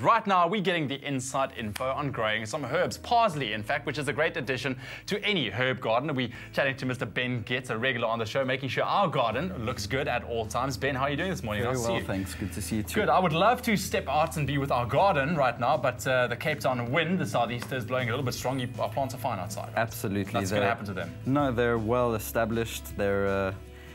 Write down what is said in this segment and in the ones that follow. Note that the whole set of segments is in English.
right now we're getting the inside info on growing some herbs. Parsley, in fact, which is a great addition to any herb garden. We're chatting to Mr. Ben Getz, a regular on the show, making sure our garden looks good at all times. Ben, how are you doing this morning? Very well, thanks. Good to see you too. Good. I would love to step out and be with our garden right now, but the Cape Town wind, the southeaster, is blowing a little bit strong. Our plants are fine outside. Right? Absolutely. What's going to happen to them? No, they're well established.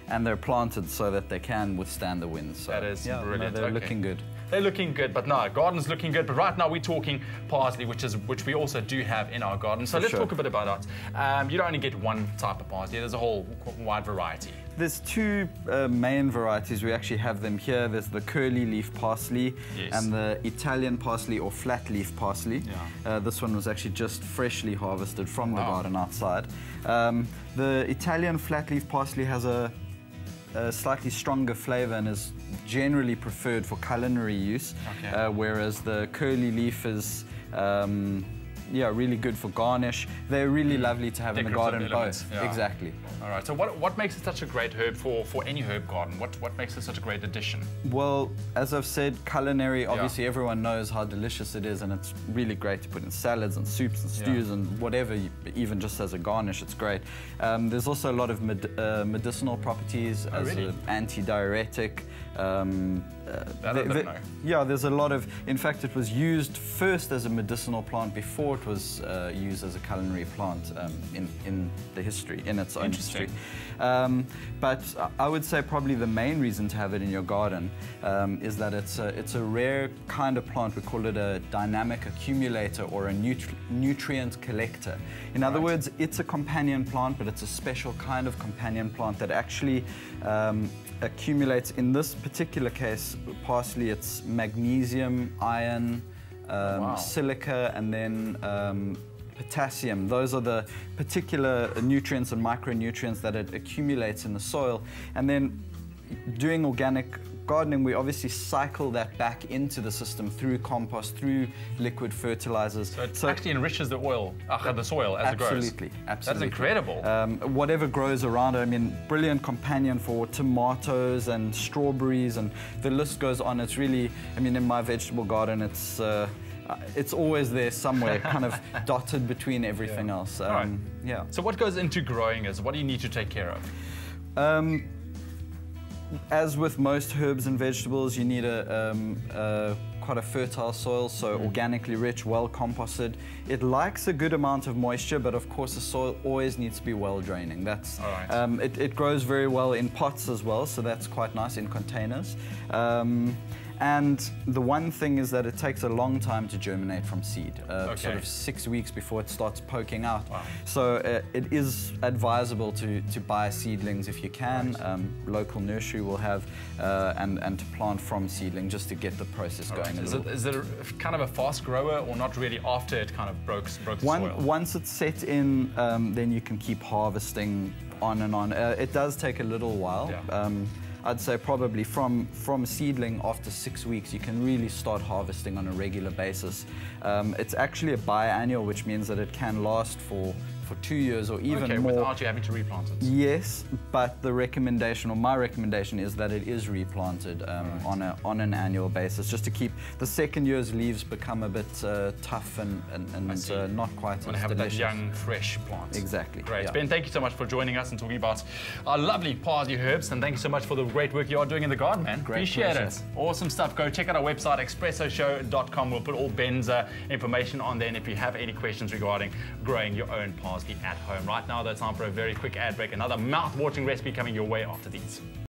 And they're planted so that they can withstand the wind. So, that is brilliant. No, they're looking good. They're looking good, but no, garden's looking good. But right now we're talking parsley, which we also do have in our garden. So let's talk a bit about that. You don't only get one type of parsley. There's a whole wide variety. There's two main varieties. We actually have them here. There's the curly leaf parsley and the Italian parsley or flat leaf parsley. Yeah. This one was actually just freshly harvested from the garden outside. The Italian flat leaf parsley has a slightly stronger flavor and is generally preferred for culinary use, whereas the curly leaf is really good for garnish. They're really lovely to have in the garden both. Yeah. Exactly. All right, so what makes it such a great herb for any herb garden? What makes it such a great addition? Well, as I've said, culinary, obviously everyone knows how delicious it is, and it's really great to put in salads and soups and stews and whatever, even just as a garnish, it's great. There's also a lot of medicinal properties as an anti-diuretic. Yeah, there's a lot of, in fact, it was used first as a medicinal plant before it was used as a culinary plant in the history, in its own history. But I would say probably the main reason to have it in your garden is that it's a rare kind of plant. We call it a dynamic accumulator or a nutrient collector. In other words, it's a companion plant, but it's a special kind of companion plant that actually accumulates, in this particular case, parsley, it's magnesium, iron, silica, and then potassium. Those are the particular nutrients and micronutrients that it accumulates in the soil. And then doing organic gardening, we obviously cycle that back into the system through compost, through liquid fertilizers. So it actually enriches the soil as it grows. Absolutely. That's incredible. Whatever grows around it, I mean, brilliant companion for tomatoes and strawberries, and the list goes on. It's really, I mean, in my vegetable garden, it's always there somewhere, kind of dotted between everything else. Yeah. So what goes into growing is, what do you need to take care of? As with most herbs and vegetables, you need quite a fertile soil, so organically rich, well composted. It likes a good amount of moisture, but of course the soil always needs to be well draining. That's it grows very well in pots as well, so that's quite nice, in containers. And the one thing is that it takes a long time to germinate from seed, sort of 6 weeks before it starts poking out. So it is advisable to buy seedlings if you can. Local nursery will have, and to plant from seedling just to get the process going. Is it kind of a fast grower, or not really after it kind of broke the soil? Once it's set in, then you can keep harvesting on and on. It does take a little while. I'd say probably from seedling after 6 weeks, you can really start harvesting on a regular basis. It's actually a biannual, which means that it can last for 2 years or even more. Without you having to replant it? Yes, but the recommendation, or my recommendation, is that it is replanted on an annual basis, just to keep the second year's leaves become a bit tough and not quite as delicious. Have that young, fresh plant. Exactly. Great. Ben, thank you so much for joining us and talking about our lovely parsley herbs, and thank you so much for the great work you are doing in the garden, man. Appreciate it. Awesome stuff. Go check out our website, expressoshow.com. We'll put all Ben's information on there, and if you have any questions regarding growing your own parsley at home. Right now, though, it's time for a very quick ad break. Another mouth-watering recipe coming your way after these.